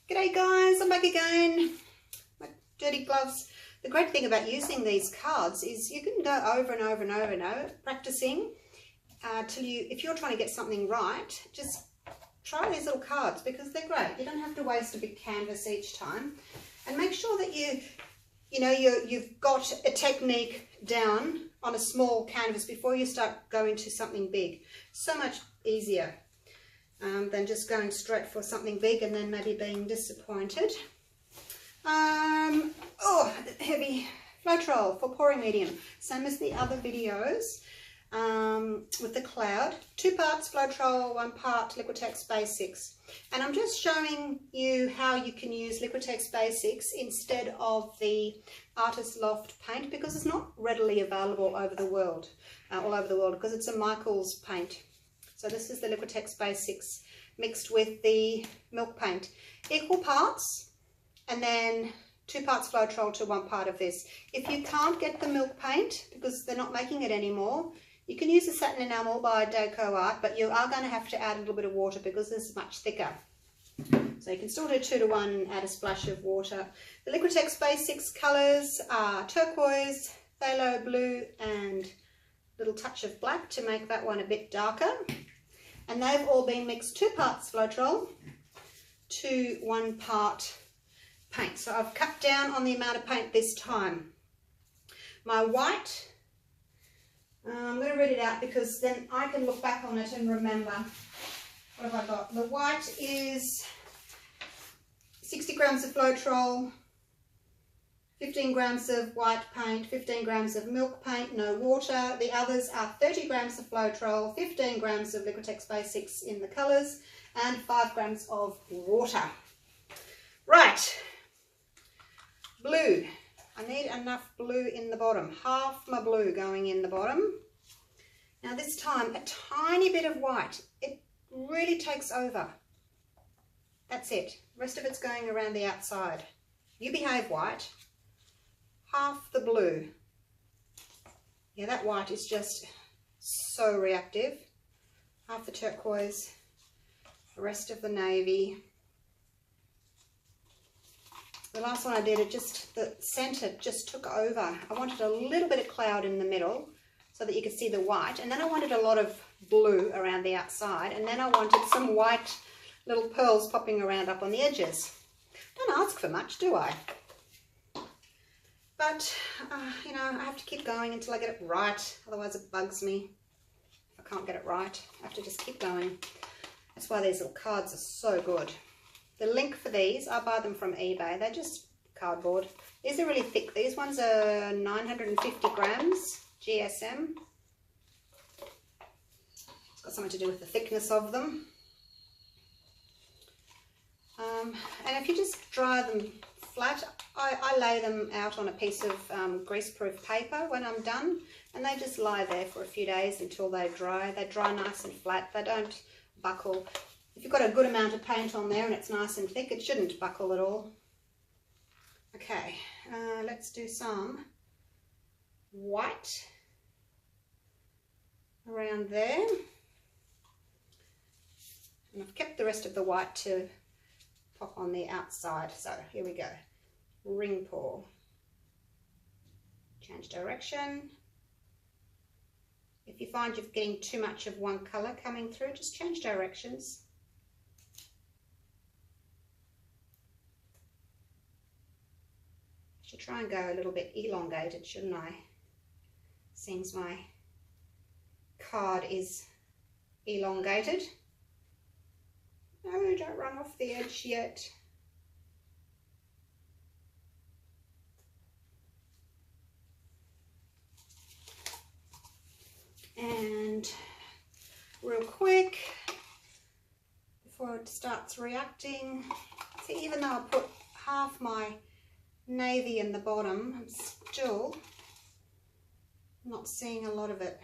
G'day guys, I'm back again. My dirty gloves. The great thing about using these cards is you can go over and over and over and over practicing till you, if you're trying to get something right, just try these little cards because they're great. You don't have to waste a big canvas each time, and make sure that you've got a technique down on a small canvas before you start going to something big. So much easier than just going straight for something big and then maybe being disappointed. Oh, heavy Floetrol for pouring medium, same as the other videos with the cloud. 2 parts Floetrol, 1 part Liquitex Basics. And I'm just showing you how you can use Liquitex Basics instead of the Artist Loft paint, because it's not readily available all over the world, because it's a Michael's paint. So this is the Liquitex Basics mixed with the milk paint. Equal parts, and then 2 parts Floetrol to 1 part of this. If you can't get the milk paint, because they're not making it anymore, you can use the satin enamel by Deco Art, but you are going to have to add a little bit of water because it's much thicker. So you can still do 2 to 1 and add a splash of water. The Liquitex Basics colours are turquoise, phthalo blue, and a little touch of black to make that one a bit darker. And they've all been mixed 2 parts Floetrol to 1 part paint. So I've cut down on the amount of paint this time. My white, I'm going to read it out because then I can look back on it and remember. What have I got? The white is 60 grams of Floetrol, 15 grams of white paint, 15 grams of milk paint, no water. The others are 30 grams of Floetrol, 15 grams of Liquitex Basics in the colours, and 5 grams of water. Right, blue. I need enough blue in the bottom, half my blue going in the bottom. Now this time, a tiny bit of white. It really takes over. That's it. The rest of it's going around the outside. You behave, white. Half the blue. Yeah, that white is just so reactive. Half the turquoise, the rest of the navy. The last one I did, the centre just took over. I wanted a little bit of cloud in the middle so that you could see the white, and then I wanted a lot of blue around the outside, and then I wanted some white little pearls popping around up on the edges. Don't ask for much, do I? But, you know, I have to keep going until I get it right, otherwise it bugs me. If I can't get it right, I have to just keep going. That's why these little cards are so good. The link for these, I buy them from eBay. They're just cardboard. These are really thick. These ones are 950 grams, GSM. It's got something to do with the thickness of them. And if you just dry them flat, I lay them out on a piece of greaseproof paper when I'm done, and they just lie there for a few days until they dry. They dry nice and flat. They don't buckle. If you've got a good amount of paint on there and it's nice and thick, it shouldn't buckle at all. Okay, let's do some white around there. And I've kept the rest of the white to pop on the outside. So here we go. Ring pour. Change direction. If you find you're getting too much of one colour coming through, just change directions. I should try and go a little bit elongated, shouldn't I? Seems my card is elongated. No, don't run off the edge yet. And real quick, before it starts reacting, see, even though I put half my navy in the bottom, I'm still not seeing a lot of it.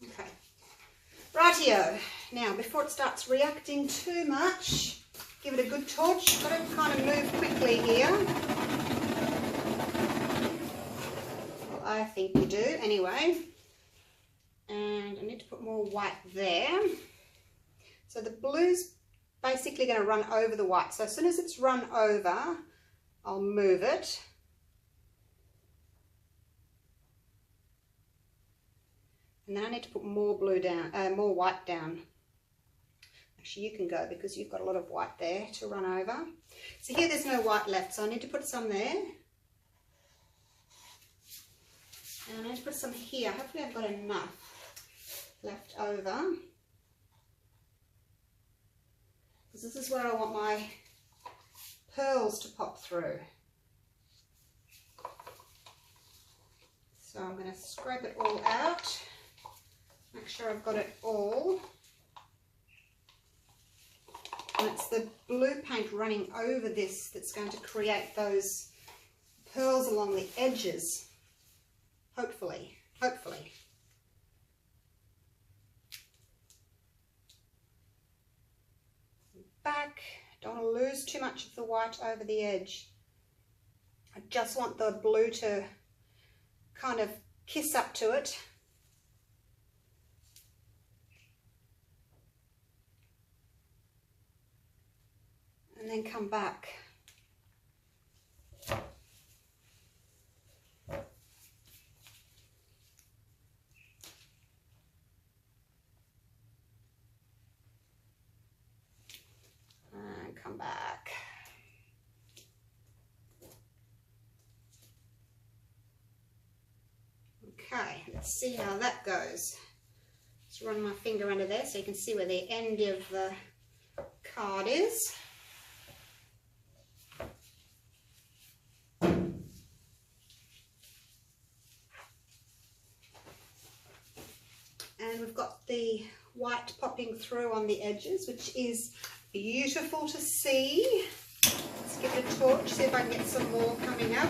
Okay, rightio. Now, before it starts reacting too much, give it a good torch. Got to kind of move quickly here. Well, I think you do anyway. And I need to put more white there. So the blue's basically going to run over the white. So as soon as it's run over, I'll move it. And then I need to put more blue down, more white down. Actually, you can go because you've got a lot of white there to run over. So here there's no white left, so I need to put some there. And I need to put some here. Hopefully I've got enough left over. Because this is where I want my pearls to pop through. So I'm going to scrape it all out. Make sure I've got it all. And it's the blue paint running over this that's going to create those pearls along the edges. Hopefully, hopefully. Back, don't want to lose too much of the white over the edge. I just want the blue to kind of kiss up to it. And then come back. And come back. Okay, let's see how that goes. Just run my finger under there so you can see where the end of the card is. And we've got the white popping through on the edges, which is beautiful to see. Let's give it a torch, see if I can get some more coming up.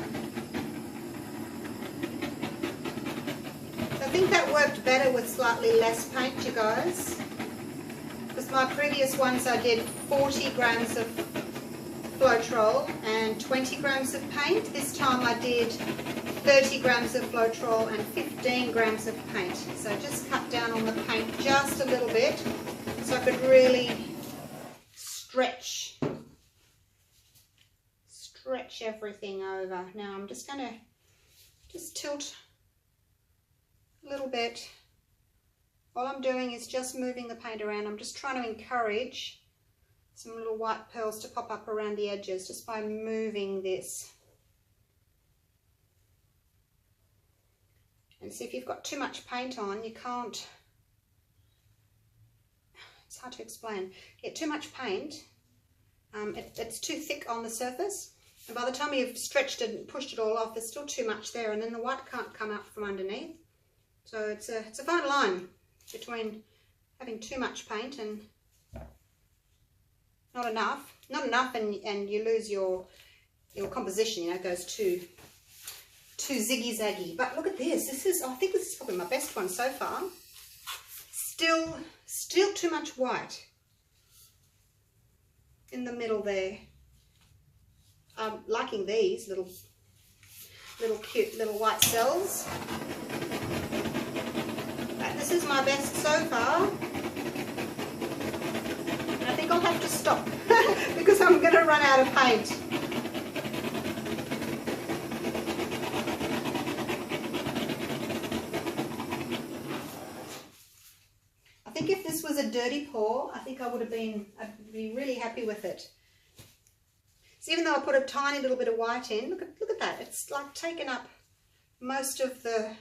So I think that worked better with slightly less paint, you guys. Because my previous ones I did 40 grams of Floetrol and 20 grams of paint. This time I did 30 grams of Floetrol and 15 grams of paint. So just cut down on the paint just a little bit so I could really stretch everything over. Now I'm just going to just tilt a little bit. All I'm doing is just moving the paint around. I'm just trying to encourage some little white pearls to pop up around the edges just by moving this. And see, if you've got too much paint on, you can't, it's hard to explain. Get too much paint, it's too thick on the surface, and by the time you've stretched it and pushed it all off, there's still too much there, and then the white can't come out from underneath. So it's a fine line between having too much paint and not enough and you lose your composition, you know, it goes too ziggy-zaggy. But look at this. I think this is probably my best one so far. Still too much white in the middle there. I'm liking these little cute little white cells. But this is my best so far. And I think I'll have to stop because I'm going to run out of paint. If this was a dirty pour, I think I'd be really happy with it. So even though I put a tiny little bit of white in, look at that. It's like taken up most of the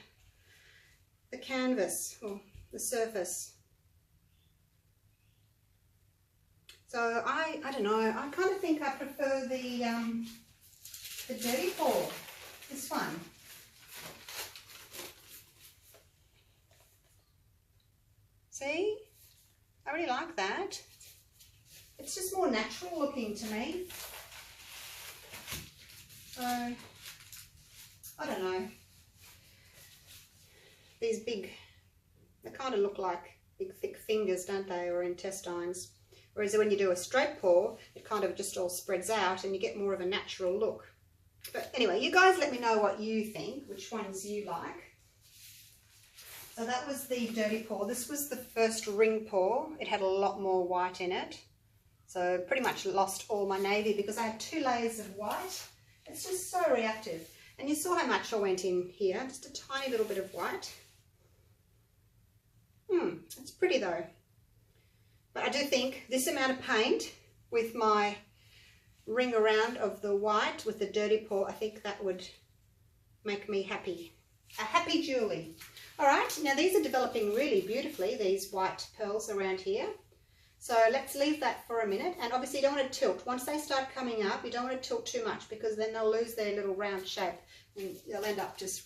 canvas or the surface. So I don't know. I kind of think I prefer the dirty pour. This one. See? I really like that. It's just more natural looking to me. So, I don't know. These big, they kind of look like big thick fingers, don't they, or intestines. Whereas when you do a straight pour, it kind of just all spreads out and you get more of a natural look. But anyway, you guys let me know what you think, which ones you like. So that was the dirty pour. This was the first ring pour. It had a lot more white in it. So pretty much lost all my navy because I had 2 layers of white. It's just so reactive. And you saw how much I went in here, just a tiny little bit of white. It's pretty though. But I do think this amount of paint with my ring around of the white with the dirty pour, I think that would make me happy. A happy Julie. All right, now these are developing really beautifully, these white pearls around here. So let's leave that for a minute. And obviously you don't want to tilt. Once they start coming up, you don't want to tilt too much because then they'll lose their little round shape and they'll end up just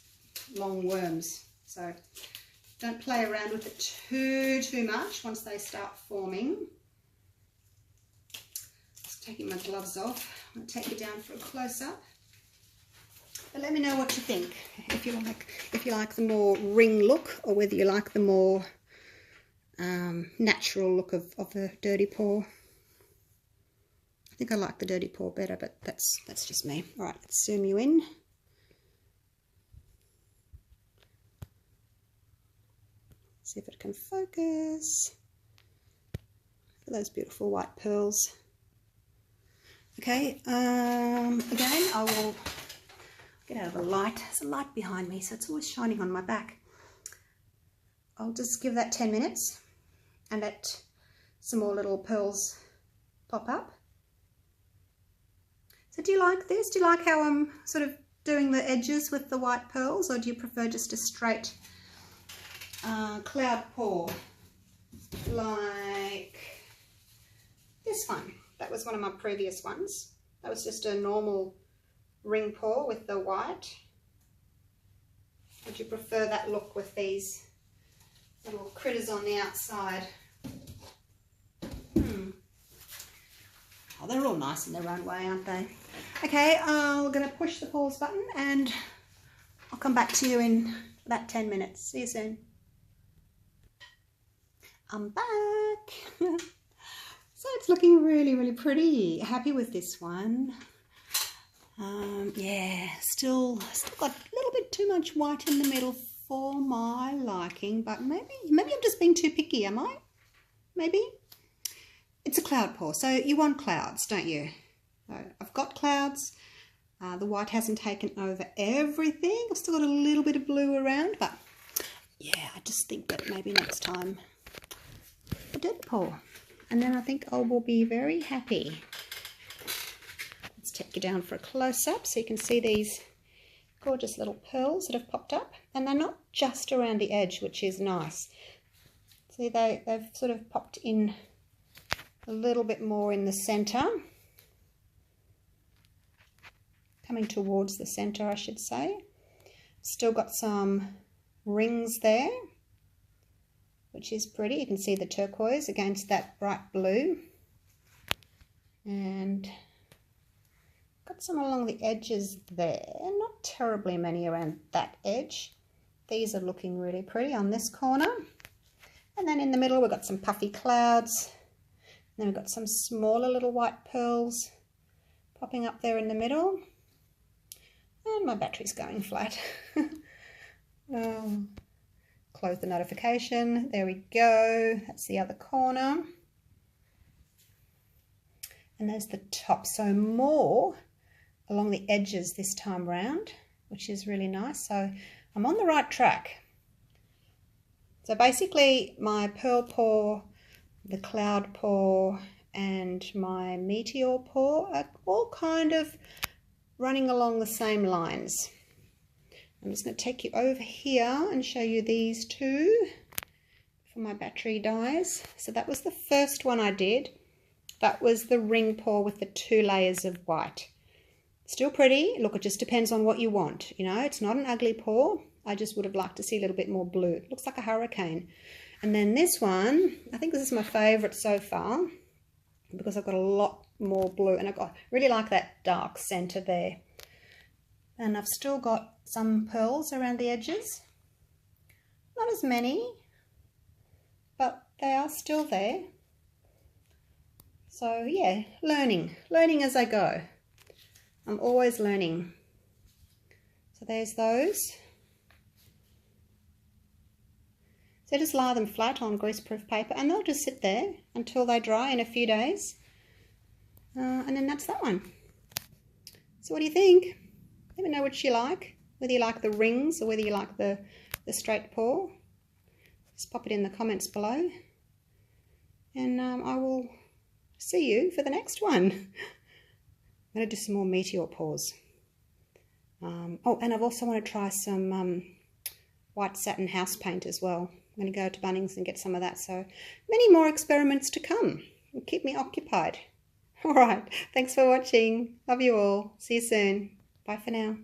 long worms. So don't play around with it too much once they start forming. Just taking my gloves off. I'm going to take you down for a close-up. But let me know what you think. If you like the more ring look or whether you like the more natural look of the dirty pour. I think I like the dirty pour better, but that's just me. All right, let's zoom you in. See if it can focus. Look at those beautiful white pearls. Okay, again, I will get out of the light. There's a light behind me, so it's always shining on my back. I'll just give that 10 minutes and let some more little pearls pop up. So do you like this? Do you like how I'm sort of doing the edges with the white pearls, or do you prefer just a straight cloud pour like this one? That was one of my previous ones. That was just a normal ring pour with the white. Would you prefer that look with these little critters on the outside? Oh, they're all nice in their own way, aren't they? Okay, I'm going to push the pause button and I'll come back to you in about 10 minutes. See you soon. I'm back. So it's looking really pretty. Happy with this one. Yeah, still got a little bit too much white in the middle for my liking, but maybe I'm just being too picky, am I? Maybe. It's a cloud pour, so you want clouds, don't you? So I've got clouds. The white hasn't taken over everything. I've still got a little bit of blue around, but yeah, I just think that maybe next time a dirty pour, and then I think I will be very happy. Let's take you down for a close-up so you can see these gorgeous little pearls that have popped up, and they're not just around the edge, which is nice. See, they've sort of popped in a little bit more in the center, coming towards the center, I should say. Still got some rings there, which is pretty. You can see the turquoise against that bright blue, and got some along the edges there, not terribly many around that edge. These are looking really pretty on this corner. And then in the middle we've got some puffy clouds. And then we've got some smaller little white pearls popping up there in the middle. And my battery's going flat. Close the notification. There we go. That's the other corner. And there's the top. So more along the edges this time round, which is really nice. So I'm on the right track. So basically my pearl pour, the cloud pour, and my meteor pour are all kind of running along the same lines. I'm just going to take you over here and show you these two before my battery dies. So that was the first one I did. That was the ring pour with the 2 layers of white. Still pretty. Look, it just depends on what you want. You know, it's not an ugly pour. I just would have liked to see a little bit more blue. It looks like a hurricane. And then this one, I think this is my favourite so far because I've got a lot more blue, and I really like that dark centre there. And I've still got some pearls around the edges. Not as many, but they are still there. So yeah, learning as I go. I'm always learning. So there's those. So just lie them flat on greaseproof paper and they'll just sit there until they dry in a few days. And then that's that one. So what do you think? Let me know what you like, whether you like the rings or whether you like the straight pour. Just pop it in the comments below. And I will see you for the next one. I'm going to do some more meteor pours. Oh, and I've also want to try some white satin house paint as well. I'm going to go to Bunnings and get some of that. So many more experiments to come. Keep me occupied. All right. Thanks for watching. Love you all. See you soon. Bye for now.